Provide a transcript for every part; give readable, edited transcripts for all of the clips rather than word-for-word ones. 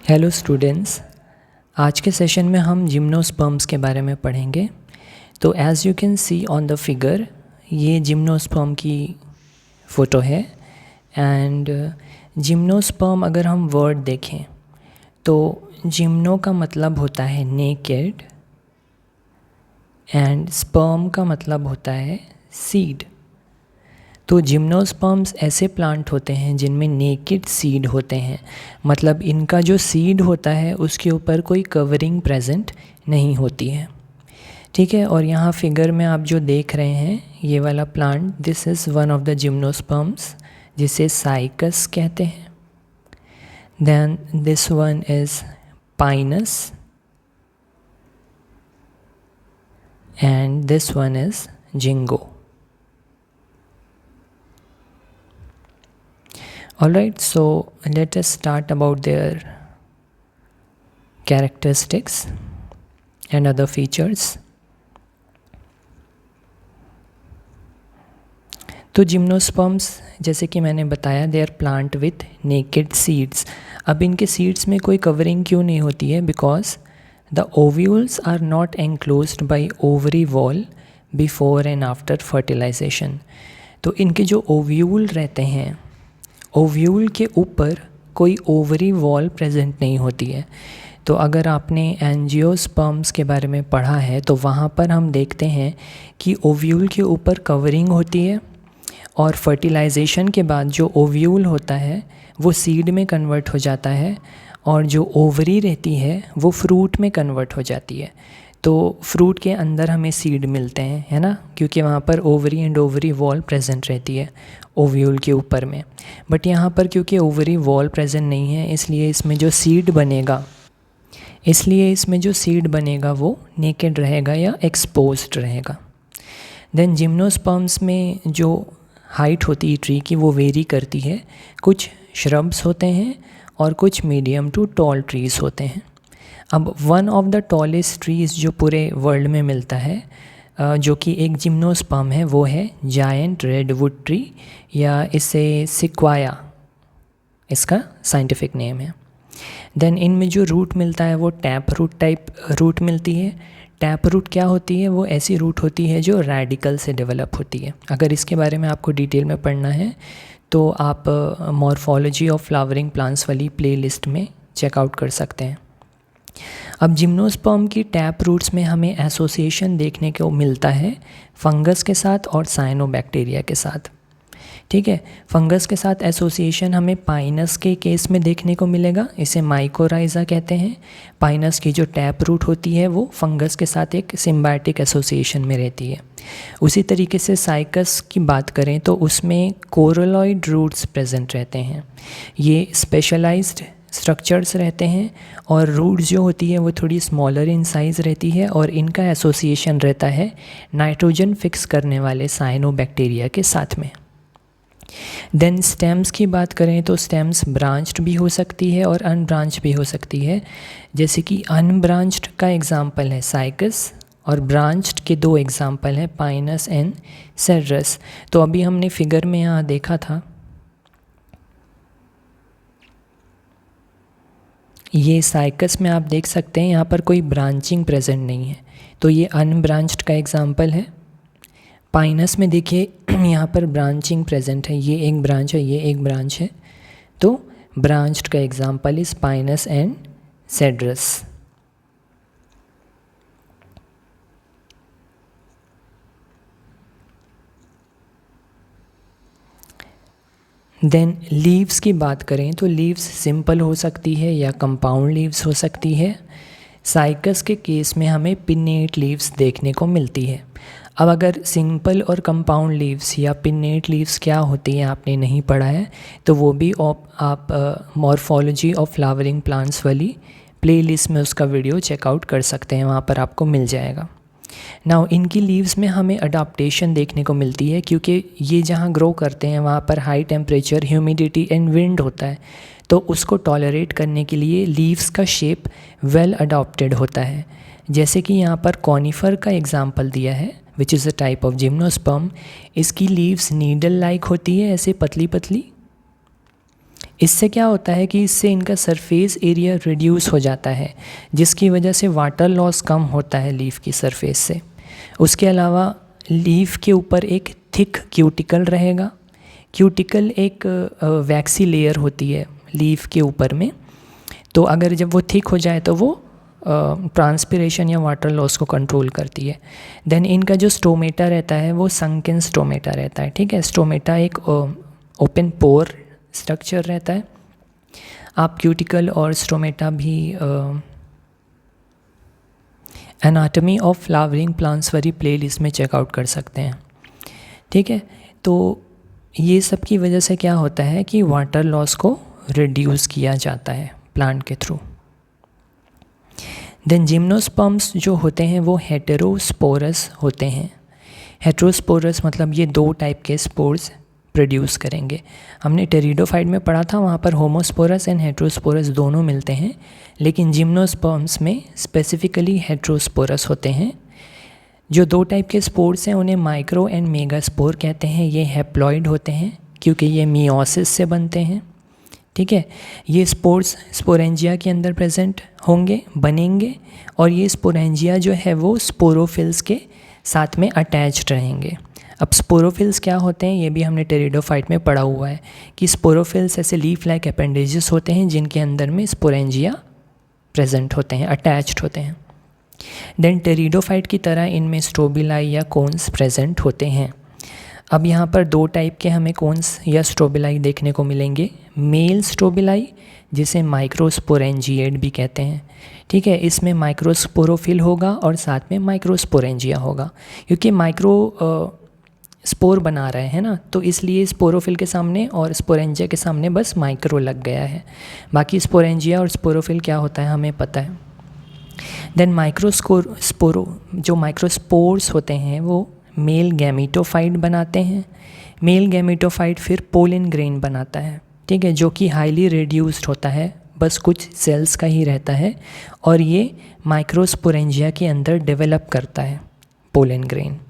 Hello students, आज के session में हम जिम्नोस्पर्म्स के बारे में पढ़ेंगे। तो as you can see on the figure, ये जिम्नोस्पर्म की फ़ोटो है। एंड जिम्नोस्पर्म अगर हम वर्ड देखें तो जिम्नो का मतलब होता है नेकेड एंड स्पर्म का मतलब होता है सीड। तो जिम्नोस्पर्म्स ऐसे प्लांट होते हैं जिनमें नेकेड सीड होते हैं, मतलब इनका जो सीड होता है उसके ऊपर कोई कवरिंग प्रेजेंट नहीं होती है। ठीक है, और यहाँ फिगर में आप जो देख रहे हैं ये वाला plant, this is one of the gymnosperms जिसे साइकस कहते हैं। Then this one is Pinus and this one is ginkgo. Alright, so let us start about their characteristics and other features. तो जिम्नोस्पर्म्स जैसे कि मैंने बताया, they are plant with naked seeds. अब इनके सीड्स में कोई कवरिंग क्यों नहीं होती है? Because the ovules are not enclosed by ovary wall before and after fertilization. तो इनके जो ओव्यूल रहते हैं, ओव्यूल के ऊपर कोई ओवरी वॉल प्रेजेंट नहीं होती है। तो अगर आपने एंजियोस्पर्म्स के बारे में पढ़ा है तो वहाँ पर हम देखते हैं कि ओव्यूल के ऊपर कवरिंग होती है और फर्टिलाइजेशन के बाद जो ओव्यूल होता है वो सीड में कन्वर्ट हो जाता है और जो ओवरी रहती है वो फ्रूट में कन्वर्ट हो जाती है। तो फ्रूट के अंदर हमें सीड मिलते हैं, है ना, क्योंकि वहाँ पर ovary and ovary wall present रहती है ओव्यूल के ऊपर में। बट यहाँ पर क्योंकि ओवरी वॉल प्रेजेंट नहीं है, इसलिए इसमें जो सीड बनेगा वो नेकेड रहेगा या एक्सपोज्ड रहेगा। देन जिम्नोस्पर्म्स में जो हाइट होती है ट्री की वो वेरी करती है। कुछ श्रब्स होते हैं और कुछ मीडियम टू टॉल ट्रीज़ होते हैं। अब one of the tallest trees जो पूरे वर्ल्ड में मिलता है जो कि एक जिम्नोस्पर्म है, वो है जायंट रेडवुड ट्री, या इसे सिक्वाया इसका साइंटिफिक नेम है। देन इनमें जो रूट मिलता है वो टैप रूट टाइप रूट मिलती है। टैप रूट क्या होती है? वो ऐसी रूट होती है जो रेडिकल से डेवलप होती है। अगर इसके बारे में आपको डिटेल में पढ़ना है तो आप मॉर्फोलॉजी ऑफ फ्लावरिंग प्लांट्स वाली प्लेलिस्ट में चेकआउट कर सकते हैं। अब जिम्नोस्पर्म की टैप रूट्स में हमें एसोसिएशन देखने को मिलता है फंगस के साथ और साइनोबैक्टीरिया के साथ। ठीक है, फंगस के साथ एसोसिएशन हमें पाइनस के केस में देखने को मिलेगा, इसे माइकोराइजा कहते हैं। पाइनस की जो टैप रूट होती है वो फंगस के साथ एक सिम्बायोटिक एसोसिएशन में रहती है। उसी तरीके से साइकस की बात करें तो उसमें कोरलॉइड रूट्स प्रेजेंट रहते हैं। ये स्पेशलाइज्ड स्ट्रक्चर्स रहते हैं और रूट्स जो होती है वो थोड़ी स्मॉलर इन साइज़ रहती है और इनका एसोसिएशन रहता है नाइट्रोजन फिक्स करने वाले साइनोबैक्टीरिया के साथ में। देन स्टेम्स की बात करें तो स्टेम्स ब्रांच्ड भी हो सकती है और अनब्रांच भी हो सकती है। जैसे कि अनब्रांच्ड का एग्जाम्पल है साइकस और ब्रांच्ड के दो एग्जाम्पल हैं पाइनस एंड सेड्रस। तो अभी हमने फिगर में यहाँ देखा था, ये साइकस में आप देख सकते हैं यहाँ पर कोई ब्रांचिंग प्रेजेंट नहीं है, तो ये अनब्रांच्ड का एग्जाम्पल है। पाइनस में देखिए यहाँ पर ब्रांचिंग प्रेजेंट है, ये एक ब्रांच है, ये एक ब्रांच है, तो ब्रांच्ड का example is Pinus and Cedrus. Then leaves की बात करें तो लीव्स सिंपल हो सकती है या कंपाउंड लीव्स हो सकती है। साइकस के केस में हमें पिन्नेट लीव्स देखने को मिलती है। अब अगर सिंपल और कंपाउंड लीव्स या पिन्नेट लीव्स क्या होती हैं आपने नहीं पढ़ा है तो वो भी आप मॉर्फोलॉजी ऑफ फ्लावरिंग प्लांट्स वाली प्लेलिस्ट में उसका वीडियो चेकआउट कर सकते हैं, वहाँ पर आपको मिल जाएगा। नाउ इनकी लीव्स में हमें अडाप्टेशन देखने को मिलती है क्योंकि ये जहाँ ग्रो करते हैं वहाँ पर high temperature, humidity and wind होता है, तो उसको टॉलरेट करने के लिए लीव्स का शेप वेल अडॉप्टेड होता है। जैसे कि यहाँ पर कॉनिफर का एग्जाम्पल दिया है which is a type of gymnosperm. इसकी लीव्स नीडल लाइक होती है, ऐसे पतली पतली। इससे क्या होता है कि इससे इनका सरफेस एरिया रिड्यूस हो जाता है, जिसकी वजह से वाटर लॉस कम होता है लीफ की सरफेस से। उसके अलावा लीफ के ऊपर एक थिक क्यूटिकल रहेगा। क्यूटिकल एक वैक्सी लेयर होती है लीफ के ऊपर में, तो अगर जब वो थिक हो जाए तो वो ट्रांसपिरेशन या वाटर लॉस को कंट्रोल करती है। देन इनका जो स्टोमेटा रहता है वो संकन स्टोमेटा रहता है, ठीक है। स्टोमेटा एक ओपन पोर स्ट्रक्चर रहता है। आप क्यूटिकल और स्टोमेटा भी एनाटॉमी ऑफ फ्लावरिंग प्लांट्स वाली प्लेलिस्ट में चेकआउट कर सकते हैं, ठीक है। तो ये सब की वजह से क्या होता है कि वाटर लॉस को रिड्यूस किया जाता है प्लांट के थ्रू। देन जिम्नोस्पर्म्स जो होते हैं वो हेटेरोस्पोरस होते हैं। हेटेरोस्पोरस मतलब ये 2 टाइप के स्पोर्स प्रोड्यूस करेंगे। हमने टेरिडोफाइट में पढ़ा था, वहाँ पर होमोस्पोरस एंड हेटेरोस्पोरस दोनों मिलते हैं, लेकिन जिम्नोस्पर्म्स में स्पेसिफिकली हेटेरोस्पोरस होते हैं। जो 2 टाइप के स्पोर्स हैं उन्हें माइक्रो एंड मेगास्पोर कहते हैं। ये हैप्लॉइड होते हैं क्योंकि ये मियोसिस से बनते हैं, ठीक है। ये स्पोर्स स्पोरेंजिया के अंदर प्रेजेंट होंगे, बनेंगे, और ये स्पोरेंजिया जो है वो स्पोरोफिल्स के साथ में अटैच्ड रहेंगे। अब स्पोरोफिल्स क्या होते हैं ये भी हमने टेरिडोफाइट में पढ़ा हुआ है कि स्पोरोफिल्स ऐसे लीफ लाइक अपेंडेजेस होते हैं जिनके अंदर में स्पोरेंजिया प्रेजेंट होते हैं, अटैच्ड होते हैं। देन टेरिडोफाइट की तरह इनमें स्ट्रोबिलाई या कोन्स प्रेजेंट होते हैं। अब यहाँ पर 2 टाइप के हमें कोन्स या स्ट्रोबिलाई देखने को मिलेंगे। मेल स्ट्रोबिलाई जिसे माइक्रोस्पोरेंजिएट भी कहते हैं, ठीक है। इसमें माइक्रोस्पोरोफिल होगा और साथ में माइक्रोस्पोरेंजिया होगा, क्योंकि माइक्रो स्पोर बना रहे हैं ना, तो इसलिए स्पोरोफिल के सामने और स्पोरेंजिया के सामने बस माइक्रो लग गया है। बाकी स्पोरेंजिया और स्पोरोफिल क्या होता है हमें पता है। देन जो माइक्रोस्पोर्स होते हैं वो मेल गैमीटोफाइट बनाते हैं। मेल गैमीटोफाइट फिर पोलन ग्रेन बनाता है, ठीक है, जो कि हाईली रिड्यूस्ड होता है, बस कुछ सेल्स का ही रहता है, और ये माइक्रोस्पोरेंजिया के अंदर डेवलप करता है pollen grain.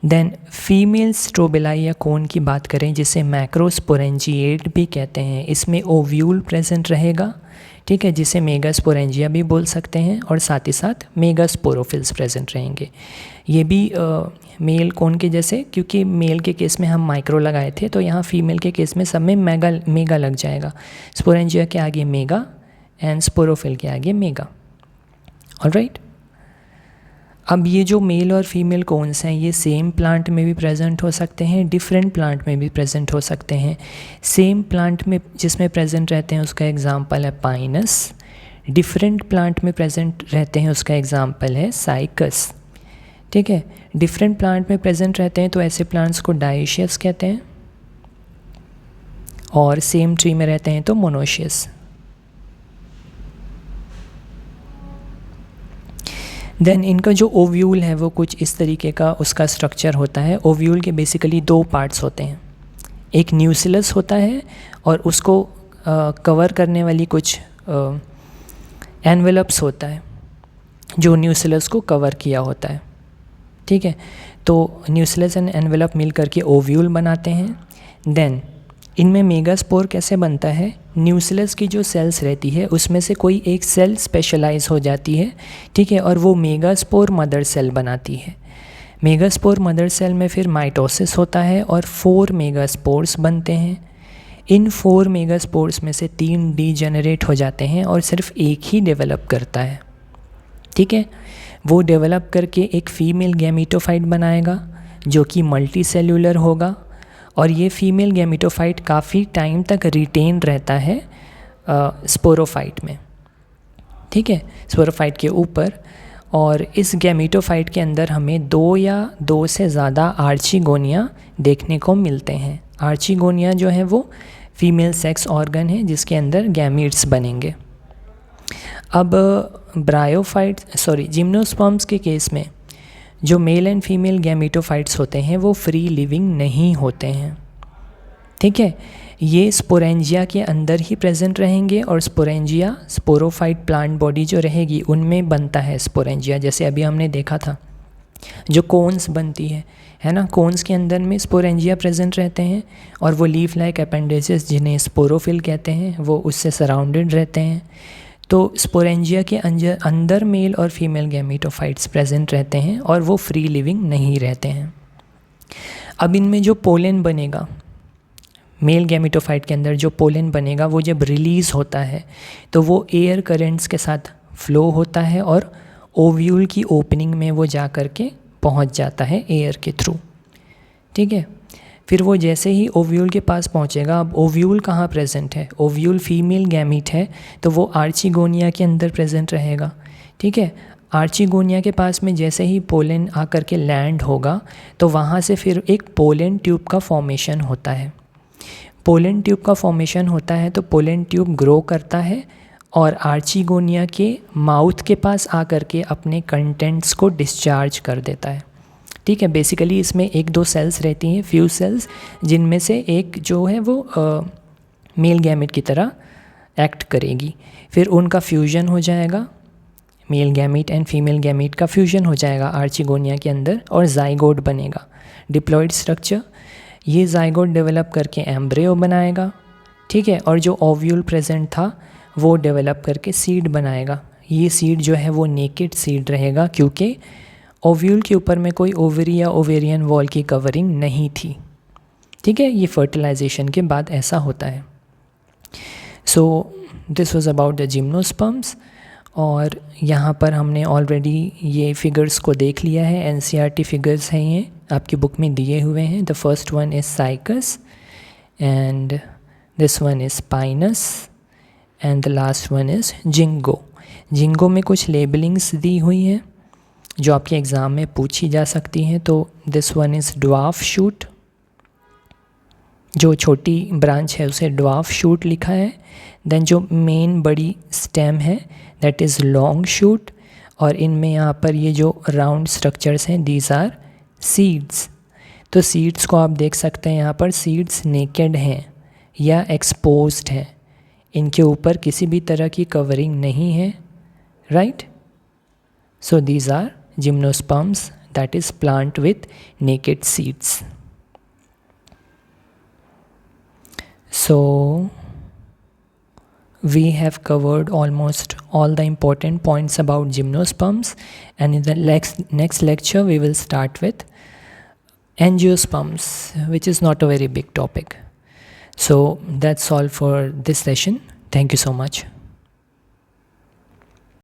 Then female strobili या कोन की बात करें जिसे मैक्रोस्पोरेंजिएट भी कहते हैं, इसमें ओव्यूल प्रेजेंट रहेगा, ठीक है, जिसे मेगास्पोरेंजिया भी बोल सकते हैं, और साथ ही साथ मेगास्पोरोफिल्स प्रेजेंट रहेंगे। ये भी मेल कोन के जैसे, क्योंकि मेल के केस में हम माइक्रो लगाए थे, तो यहाँ फीमेल के केस में सब में मेगा लग जाएगा। स्पोरेंजिया के आगे मेगा एंड स्पोरोफिल के आगे मेगा। ऑलराइट, अब ये जो मेल और फीमेल कोन्स हैं ये सेम प्लांट में भी प्रेजेंट हो सकते हैं, डिफरेंट प्लांट में भी प्रेजेंट हो सकते हैं। सेम प्लांट में जिसमें प्रेजेंट रहते हैं उसका एग्जांपल है पाइनस। डिफरेंट प्लांट में प्रेजेंट रहते हैं उसका एग्जांपल है साइकस, ठीक है। डिफरेंट प्लांट में प्रेजेंट रहते हैं तो ऐसे प्लांट्स को डायशियस कहते हैं, और सेम ट्री में रहते हैं तो मोनोशियस। देन इनका जो ओव्यूल है वो कुछ इस तरीके का उसका स्ट्रक्चर होता है। ओव्यूल के बेसिकली 2 पार्ट्स होते हैं, एक न्यूसिलस होता है और उसको कवर करने वाली कुछ एनवेलप्स होता है जो न्यूसिलस को कवर किया होता है, ठीक है। तो न्यूसिलस एंड एनवेलप मिल करके ओव्यूल बनाते हैं। देन इनमें मेगास्पोर कैसे बनता है, न्यूसिलस की जो सेल्स रहती है उसमें से कोई एक सेल स्पेशलाइज हो जाती है, ठीक है, और वो मेगास्पोर मदर सेल बनाती है। मेगास्पोर मदर सेल में फिर माइटोसिस होता है और 4 मेगास्पोर्स बनते हैं। इन 4 मेगास्पोर्स में से 3 डीजेनरेट हो जाते हैं और सिर्फ एक ही डेवलप करता है, ठीक है। वो डेवलप करके एक फीमेल गैमीटोफाइट बनाएगा जो कि मल्टी सेल्यूलर होगा, और ये फीमेल गैमीटोफाइट काफ़ी टाइम तक रिटेन रहता है स्पोरोफाइट में, ठीक है, स्पोरोफाइट के ऊपर। और इस गैमीटोफाइट के अंदर हमें 2 या 2 से ज़्यादा आर्चिगोनिया देखने को मिलते हैं। आर्चिगोनिया जो है वो फीमेल सेक्स ऑर्गन है जिसके अंदर गैमीट्स बनेंगे। अब जिम्नोस्पर्म्स के केस में जो मेल एंड फीमेल गैमीटोफाइट्स होते हैं वो फ्री लिविंग नहीं होते हैं, ठीक है। ये स्पोरेंजिया के अंदर ही प्रेजेंट रहेंगे, और स्पोरेंजिया स्पोरोफाइट प्लांट बॉडी जो रहेगी उनमें बनता है स्पोरेंजिया, जैसे अभी हमने देखा था जो कोन्स बनती है। है ना। कोन्स के अंदर में स्पोरेंजिया प्रेजेंट रहते हैं और वो लीफ लाइक अपेंडेजेस जिन्हें स्पोरोफिल कहते हैं वो उससे सराउंडेड रहते हैं। तो स्पोरेंजिया के अंदर मेल और फीमेल गैमेटोफाइट्स प्रेजेंट रहते हैं और वो फ्री लिविंग नहीं रहते हैं। अब इनमें जो पोलन बनेगा, मेल गैमेटोफाइट के अंदर जो पोलन बनेगा वो जब रिलीज़ होता है तो वो एयर करेंट्स के साथ फ्लो होता है और ओव्यूल की ओपनिंग में वो जा कर के पहुंच जाता है एयर के थ्रू। ठीक है, फिर वो जैसे ही ओव्यूल के पास पहुंचेगा, अब ओव्यूल कहाँ प्रेजेंट है, ओव्यूल फीमेल गैमीट है तो वो आर्चिगोनिया के अंदर प्रेजेंट रहेगा। ठीक है, आर्चिगोनिया के पास में जैसे ही पोलन आकर के लैंड होगा तो वहाँ से फिर एक पोलन ट्यूब का फॉर्मेशन होता है। पोलन ट्यूब का फॉर्मेशन होता है तो पोलन ट्यूब ग्रो करता है और आर्चिगोनिया के माउथ के पास आकर के अपने कंटेंट्स को डिस्चार्ज कर देता है। ठीक है, बेसिकली इसमें 1-2 सेल्स रहती हैं, फ्यू सेल्स, जिनमें से एक जो है वो मेल गैमेट की तरह एक्ट करेगी। फिर उनका फ्यूजन हो जाएगा, male gamete and female gamete का फ्यूजन हो जाएगा आर्चिगोनिया के अंदर और जाइगोट बनेगा, डिप्लॉइड स्ट्रक्चर। ये जाइगोट डेवलप करके एम्ब्रियो बनाएगा। ठीक है, और जो ओव्यूल प्रेजेंट था वो डेवलप करके सीड बनाएगा। ये सीड जो है वो नेकेड सीड रहेगा क्योंकि ओव्यूल के ऊपर में कोई ओवरी या ओवेरियन वॉल की कवरिंग नहीं थी। ठीक है, ये फर्टिलाइजेशन के बाद ऐसा होता है। So this was about the gymnosperms. और यहाँ पर हमने ऑलरेडी ये फिगर्स को देख लिया है, एनसीईआरटी फिगर्स हैं, ये आपकी बुक में दिए हुए हैं। The first one is cycas and this one is Pinus and the last one is ginkgo. Ginkgo में कुछ लेबलिंग्स दी हुई हैं जो आपके एग्ज़ाम में पूछी जा सकती हैं। तो this one is dwarf shoot, जो छोटी ब्रांच है उसे ड्वार्फ शूट लिखा है। देन जो मेन बड़ी स्टेम है दैट इज़ लॉन्ग शूट, और इनमें यहाँ पर ये जो राउंड स्ट्रक्चर्स हैं दीज आर सीड्स। तो सीड्स को आप देख सकते हैं यहाँ पर, सीड्स नेकेड हैं या एक्सपोज्ड हैं, इनके ऊपर किसी भी तरह की कवरिंग नहीं है, right. So these are gymnosperms, that is plant with naked seeds. So we have covered almost all the important points about gymnosperms, and in the next lecture we will start with angiosperms, which is not a very big topic. So that's all for this session. Thank you so much.